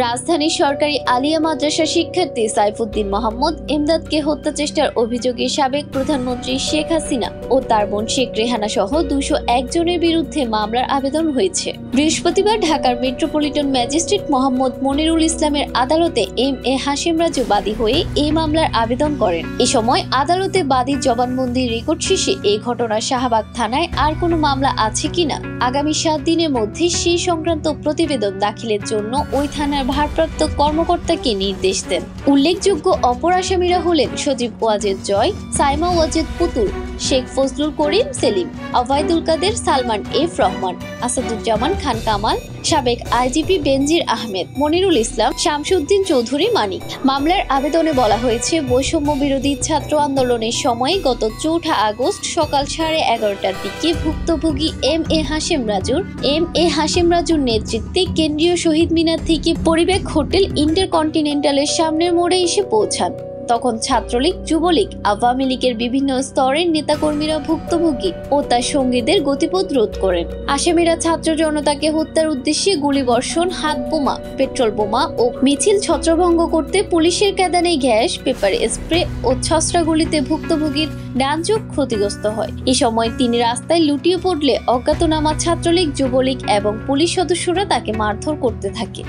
রাজধানীর সরকারি আলিয়া মাদ্রাসা শিক্ষার্থী সাইফুদ্দিন মোহাম্মদ এমদাদকে হত্যা চেষ্টার অভিযোগে সাবেক প্রধানমন্ত্রী শেখ হাসিনা ও তার বোন শেখ রেহানা সহ 201 জনের বিরুদ্ধে মামলার আবেদন হয়েছে। বৃহস্পতিবার ঢাকার মেট্রোপলিটন ম্যাজিস্ট্রেট মোহাম্মদ মনিরুল ইসলামের আদালতে এম.এ. হাশেম রাজু বাদী হয়ে এই মামলার আবেদন করেন। এ সময় আদালতে বাদীর জবানবন্দির রেকর্ড শেষে এই ঘটনায় শাহবাগ থানায় আর কোনো মামলা আছে কিনা আগামী 7 দিনের মধ্যে সেই সংক্রান্ত প্রতিবেদন দাখিলের জন্য ওই থানার ভারপ্রাপ্ত কর্মকর্তাকে নির্দেশ দেন। উল্লেখযোগ্য অপর আসামিরা হলেন সজীব ওয়াজেদ জয়, সাইমা ওয়াজেদ পুতুল, শেখ ফজলুল করিম সেলিম, ওবায়দুল কাদের, সালমান এফ রহমান, আসাদুজ্জামান খান কামাল, সাবেক আইজিপি বেনজির আহমেদ, মনিরুল ইসলাম, শামসুদ্দিন চৌধুরী মানিক। মামলার আবেদনে বলা হয়েছে, বৈষম্য বিরোধী ছাত্র আন্দোলনের সময় গত 4 আগস্ট সকাল 11:30টার দিকে ভুক্তভোগী এম.এ. হাশেম রাজুর নেতৃত্বে কেন্দ্রীয় শহীদ মিনার থেকে পরিবেক হোটেল ইন্টারকন্টিনেন্টালের সামনের মোড়ে এসে পৌঁছান। তখন ছাত্রলীগ, যুবলীগ, আওয়ামী লীগের বিভিন্ন স্তরের নেতাকর্মীরা ভুক্তভোগী ও তার সঙ্গীদের গতিপথ রোধ করেন। আসামিরা ছাত্র জনতাকে হত্যার উদ্দেশ্যে গুলিবর্ষণ, হাত বোমা, পেট্রোল বোমা ও মিছিল ছত্রভঙ্গ করতে পুলিশের কাঁদানে গ্যাস, পেপার স্প্রে ও ছসরা গুলিতে ভুক্তভোগীর ডান চোখ ক্ষতিগ্রস্ত হয়। এ সময় তিনি রাস্তায় লুটিয়ে পড়লে অজ্ঞাতনামা ছাত্রলীগ, যুবলীগ এবং পুলিশ সদস্যরা তাকে মারধর করতে থাকে।